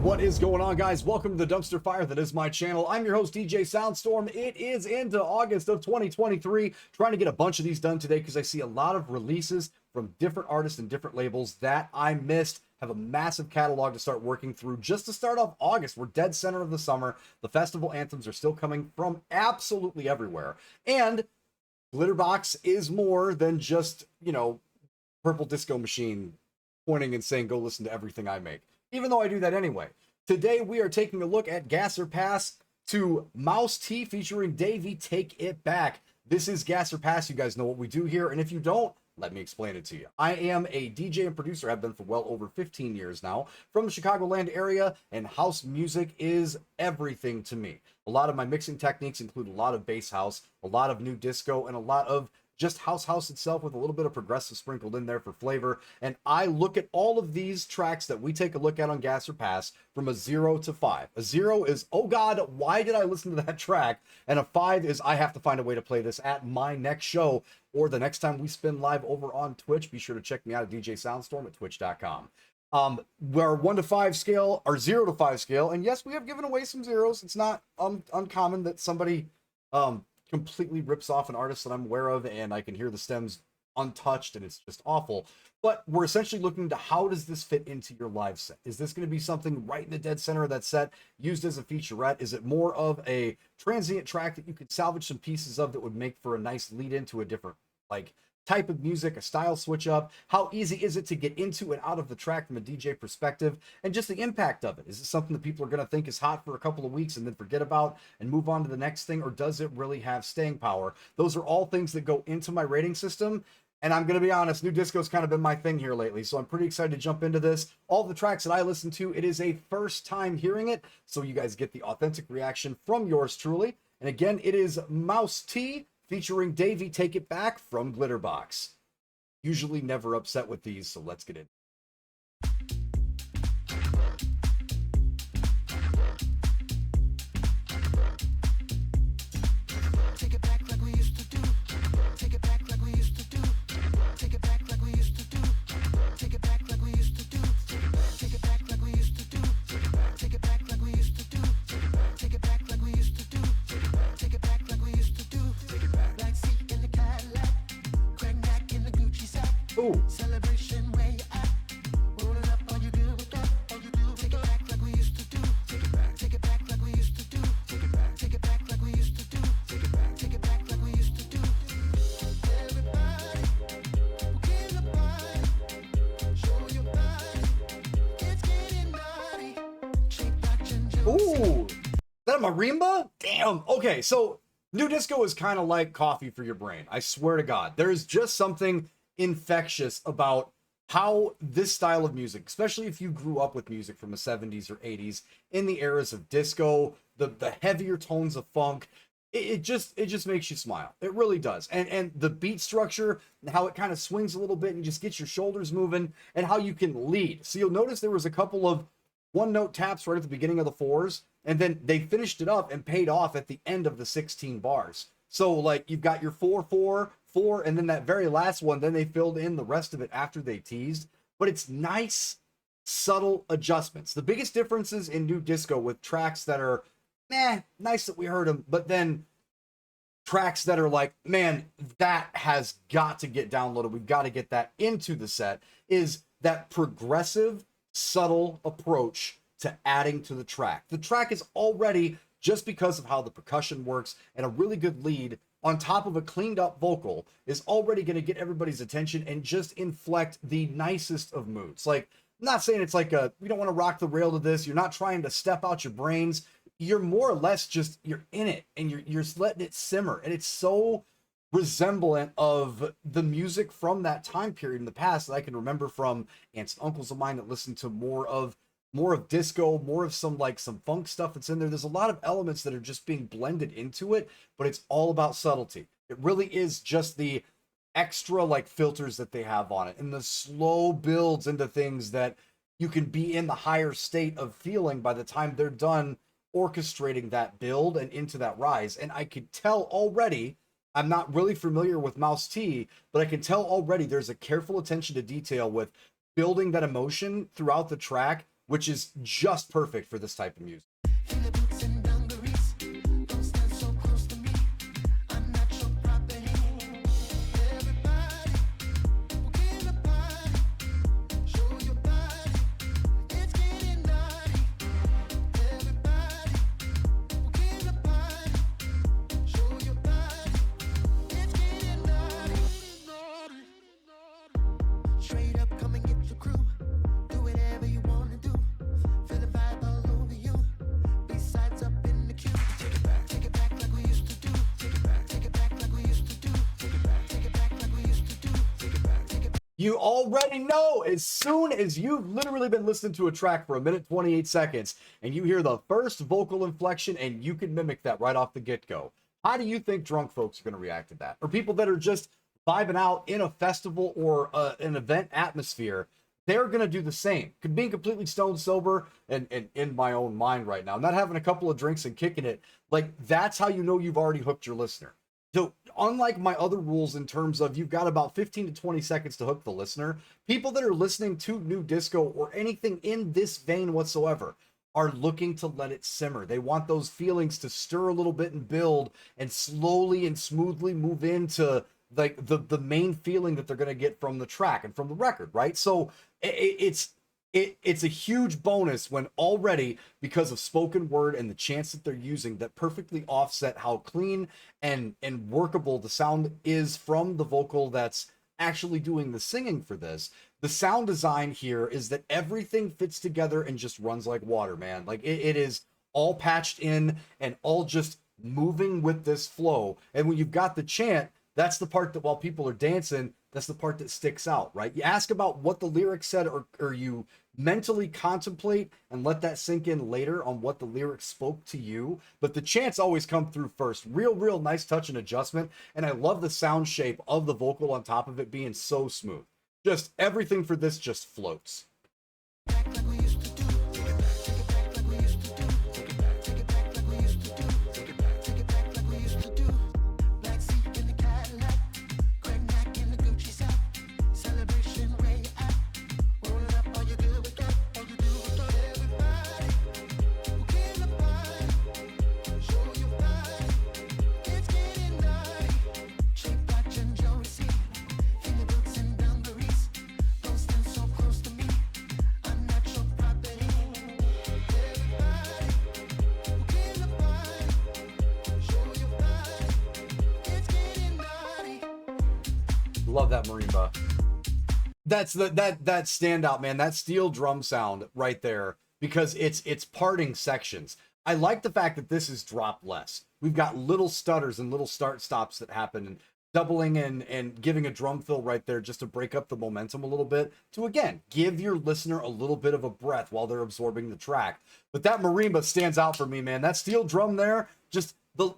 What is going on, guys? Welcome to the Dumpster Fire that is my channel. I'm your host, DJ Soundstorm. It is into August of 2023. Trying to get a bunch of these done today because I see a lot of releases from different artists and different labels that I missed. Have a massive catalog to start working through. Just to start off August, we're dead center of the summer. The festival anthems are still coming from absolutely everywhere. And Glitterbox is more than just, Purple Disco Machine pointing and saying, go listen to everything I make. Even though I do that anyway. Today we are taking a look at Gas or Pass to Mousse T featuring Davie, Take It Back. This is Gas or Pass. You guys know what we do here, and if you don't, let me explain it to you. I am a DJ and producer. I've been for well over 15 years now from the Chicagoland area, and house music is everything to me. A lot of my mixing techniques include a lot of bass house, a lot of nu disco, and a lot of just house itself with a little bit of progressive sprinkled in there for flavor. And I look at all of these tracks that we take a look at on Gas or Pass from a 0 to 5. A 0 is, oh God, why did I listen to that track? And a 5 is, I have to find a way to play this at my next show or the next time we spin live over on Twitch. Be sure to check me out at DJ Soundstorm at twitch.com. Our 1 to 5 scale, our 0 to 5 scale. And yes, we have given away some zeros. It's not uncommon that somebody completely rips off an artist that I'm aware of and I can hear the stems untouched and it's just awful. But we're essentially looking to how does this fit into your live set? Is this going to be something right in the dead center of that set used as a featurette? Is it more of a transient track that you could salvage some pieces of that would make for a nice lead into a different type of music, a style switch up? How easy is it to get into and out of the track from a DJ perspective, and just the impact of it? Is it something that people are going to think is hot for a couple of weeks and then forget about and move on to the next thing, or does it really have staying power? Those are all things that go into my rating system, and I'm going to be honest, nu disco's kind of been my thing here lately, so I'm pretty excited to jump into this. All the tracks that I listen to, it is a first time hearing it, so you guys get the authentic reaction from yours truly. And again, it is Mousse T featuring Davie, Take It Back from Glitterbox. Usually never upset with these, so let's get in. Take it back like we used to do. Take it back like we used to do. Take it back like we used to do. Take it back like we used to do. Take it back like we used to do. Take it back like we used to do. Take it back like we used to do. Take it back like we used to do. Black seat in the Cadillac, crack neck in the Gucci sack. Ooh. Celebration where you at? Rolling up, are you good with that? Take it back like we used to do. Take it back like we used to do. Take it back like we used to do. Take it back like we used to do. Everybody, get a body, show your body. It's getting naughty. Shake that ginger. Ooh, is that a marimba? Damn. Okay, so nu disco is kind of like coffee for your brain. I swear to God, there's just something infectious about how this style of music, especially if you grew up with music from the 70s or 80s in the eras of disco, the heavier tones of funk, it just makes you smile. It really does. And the beat structure and how it kind of swings a little bit and just gets your shoulders moving, and how you can lead. So you'll notice there was a couple of one note taps right at the beginning of the fours, and then they finished it up and paid off at the end of the 16 bars. So like you've got your 4 4 4, and then that very last one, then they filled in the rest of it after they teased. But it's nice, subtle adjustments. The biggest differences in nu disco with tracks that are nice that we heard them, but then tracks that are like, man, that has got to get downloaded, we've got to get that into the set, is that progressive, subtle approach to adding to the track. The track is already, just because of how the percussion works and a really good lead on top of a cleaned up vocal, is already going to get everybody's attention and just inflect the nicest of moods. Like, I'm not saying it's like we don't want to rock the rail to this. You're not trying to step out your brains. You're more or less just, you're in it and you're just letting it simmer. And it's so resemblant of the music from that time period in the past that I can remember from aunts and uncles of mine that listened to more of disco, more of some funk stuff that's in there. There's a lot of elements that are just being blended into it, but it's all about subtlety. It really is just the extra filters that they have on it and the slow builds into things that you can be in the higher state of feeling by the time they're done orchestrating that build and into that rise. And I could tell already I'm not really familiar with Mousse T, but I can tell already there's a careful attention to detail with building that emotion throughout the track, which is just perfect for this type of music. Feel the boots and dungarees. Don't stand so close to me. I'm not your property. Everybody, we'll get a party. Show your body. It's getting naughty. Everybody, we'll get a party. Show your body. It's getting naughty. Straight up, come and get your crew. Do whatever you wanna do. Feel the vibe all over you. Besides up in the queue. Take it back like we used to do. Take it back like we used to do. Take it back like we used to do. Take it back. You already know, as soon as you've literally been listening to a track for 1 minute 28 seconds and you hear the first vocal inflection and you can mimic that right off the get-go, how do you think drunk folks are going to react to that? Or people that are just vibing out in a festival or an event atmosphere, they're going to do the same. Being completely stone sober and in my own mind right now, not having a couple of drinks and kicking it, like that's how you know you've already hooked your listener. So unlike my other rules in terms of you've got about 15 to 20 seconds to hook the listener, people that are listening to Nu Disco or anything in this vein whatsoever are looking to let it simmer. They want those feelings to stir a little bit and build and slowly and smoothly move into like the main feeling that they're going to get from the track and from the record, right? So it's a huge bonus when already, because of spoken word and the chants that they're using that perfectly offset how clean and workable the sound is from the vocal that's actually doing the singing for this. The sound design here is that everything fits together and just runs like water, man. Like it is all patched in and all just moving with this flow. And when you've got the chant, that's the part that while people are dancing, that's the part that sticks out, right? You ask about what the lyrics said, or you mentally contemplate and let that sink in later on what the lyrics spoke to you. But the chants always come through first. Real nice touch and adjustment. And I love the sound shape of the vocal on top of it being so smooth. Just everything for this just floats. Back like we used to do. Take it back like we used to do. Take it back like we used to do. Take it back like we used to do. Black seat in the Cadillac, cognac in the Gucci sack. Celebration where you at? Roll it up, are you good with that? Are you good with that? Everybody, we'll get a party. Show your body. It's getting naughty. Shape watch and Josie. In the boots and dungarees. Don't stand so close to me. I'm not your property. Everybody, we'll get a party. Show your body. It's getting naughty. Love that marimba. That's that standout, man. That steel drum sound right there, because it's parting sections. I like the fact that this is drop less. We've got little stutters and little start stops that happen, and doubling and giving a drum fill right there just to break up the momentum a little bit to, again, give your listener a little bit of a breath while they're absorbing the track. But that marimba stands out for me, man. That steel drum there, just the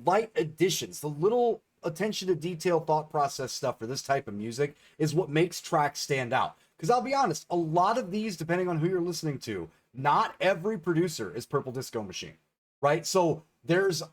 light additions, the little attention to detail thought process stuff for this type of music is what makes tracks stand out. Because I'll be honest, a lot of these, depending on who you're listening to, not every producer is Purple Disco Machine, right? So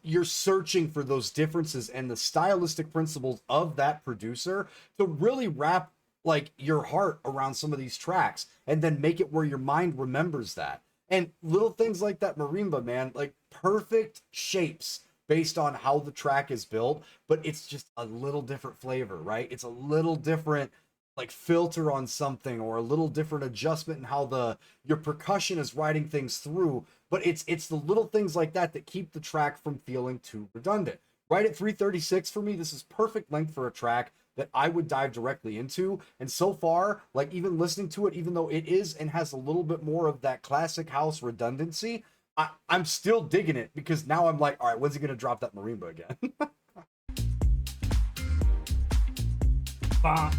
you're searching for those differences and the stylistic principles of that producer to really wrap like your heart around some of these tracks and then make it where your mind remembers that. And little things like that marimba, man, like perfect shapes based on how the track is built, but it's just a little different flavor, right? It's a little different like filter on something, or a little different adjustment in how your percussion is riding things through. But it's the little things like that that keep the track from feeling too redundant. Right at 3:36 for me, this is perfect length for a track that I would dive directly into. And so far, like even listening to it, even though it is and has a little bit more of that classic house redundancy, I'm still digging it, because now I'm like, all right, when's he gonna drop that marimba again? Bah.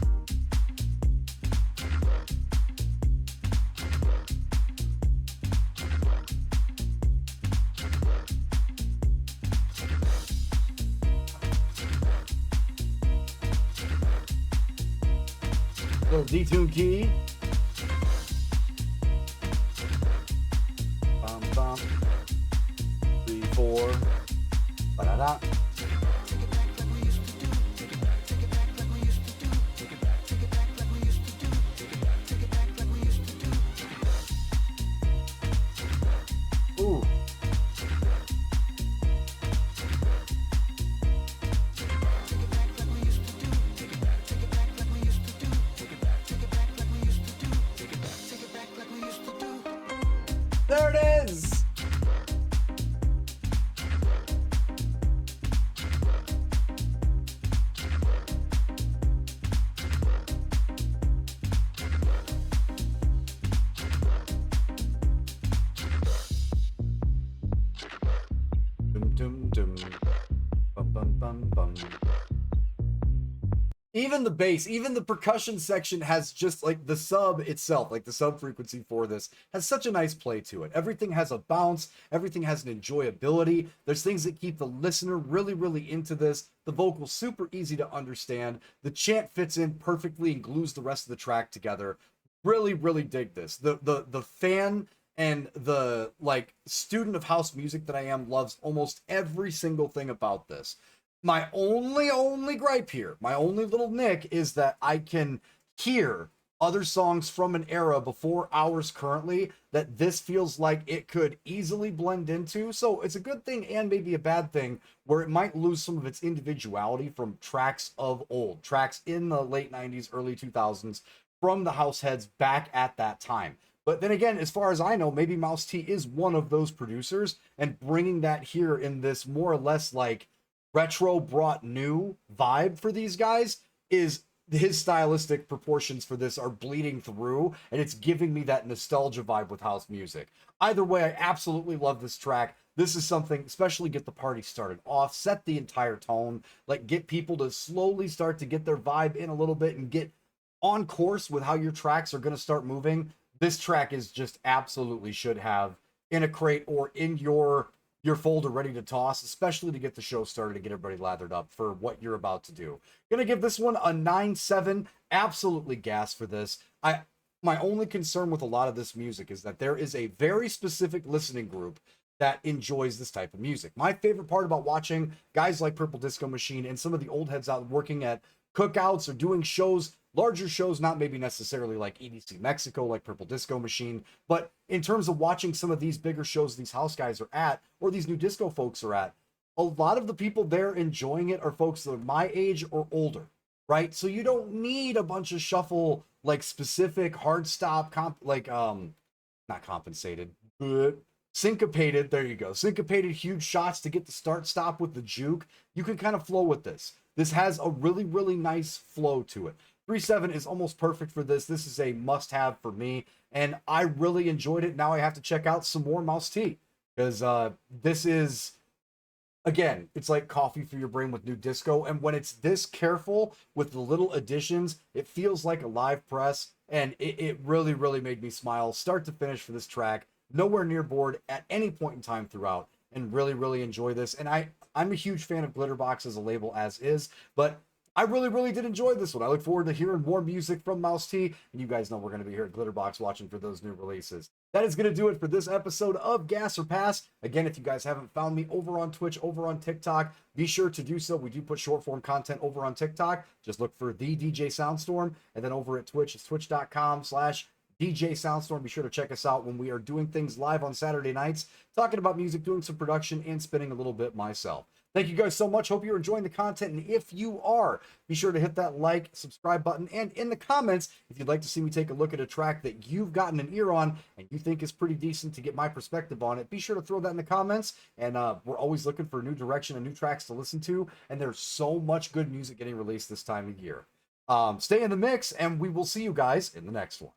Little detune key. Bum bum. 3 4. Ba-da-da. Take it back like we used There it is. Dum, dum, dum. Bum, bum, bum, bum. Even the bass, even the percussion section has just like the sub itself, like the sub frequency for this has such a nice play to it. Everything has a bounce, everything has an enjoyability. There's things that keep the listener really, really into this. The vocal's super easy to understand. The chant fits in perfectly and glues the rest of the track together. Really, really dig this. The fan and the like student of house music that I am loves almost every single thing about this. My only gripe here, my only little nick is that I can hear other songs from an era before ours currently that this feels like it could easily blend into. So it's a good thing and maybe a bad thing where it might lose some of its individuality from tracks of old, tracks in the late 90s, early 2000s from the house heads back at that time. But then again, as far as I know, maybe Mousse T is one of those producers, and bringing that here in this more or less like retro brought new vibe for these guys is his stylistic proportions for this are bleeding through, and it's giving me that nostalgia vibe with house music. Either way, I absolutely love this track. This is something, especially get the party started off, set the entire tone, like get people to slowly start to get their vibe in a little bit and get on course with how your tracks are going to start moving. This track is just absolutely should have in a crate or in your folder ready to toss, especially to get the show started and get everybody lathered up for what you're about to do. Gonna give this one a 9.7. Absolutely gas for this. My only concern with a lot of this music is that there is a very specific listening group that enjoys this type of music. My favorite part about watching guys like Purple Disco Machine and some of the old heads out working at cookouts or doing shows, larger shows, not maybe necessarily like EDC Mexico, like Purple Disco Machine, but in terms of watching some of these bigger shows these house guys are at, or these new disco folks are at, a lot of the people there enjoying it are folks that are my age or older, right? So you don't need a bunch of shuffle, like specific hard stop, not compensated, but syncopated, there you go, syncopated huge shots to get the start stop with the juke. You can kind of flow with this. This has a really, really nice flow to it. 3.7 is almost perfect for this. This is a must-have for me, and I really enjoyed it. Now I have to check out some more Mousse T, because this is, again, it's like coffee for your brain with Nu Disco, and when it's this careful with the little additions, it feels like a live press, and it really, really made me smile start to finish for this track. Nowhere near bored at any point in time throughout, and really, really enjoy this. And I'm a huge fan of Glitterbox as a label as is, but I really, really did enjoy this one. I look forward to hearing more music from Mousse T, and you guys know we're going to be here at Glitterbox watching for those new releases. That is going to do it for this episode of Gas or Pass. Again, if you guys haven't found me over on Twitch, over on TikTok, be sure to do so. We do put short form content over on TikTok. Just look for the DJ Soundstorm, and then over at Twitch, it's twitch.com/DJ Soundstorm. Be sure to check us out when we are doing things live on Saturday nights, talking about music, doing some production, and spinning a little bit myself. Thank you guys so much. Hope you're enjoying the content. And if you are, be sure to hit that like, subscribe button. And in the comments, if you'd like to see me take a look at a track that you've gotten an ear on and you think is pretty decent to get my perspective on it, be sure to throw that in the comments. And we're always looking for new direction and new tracks to listen to. And there's so much good music getting released this time of year. Stay in the mix, and we will see you guys in the next one.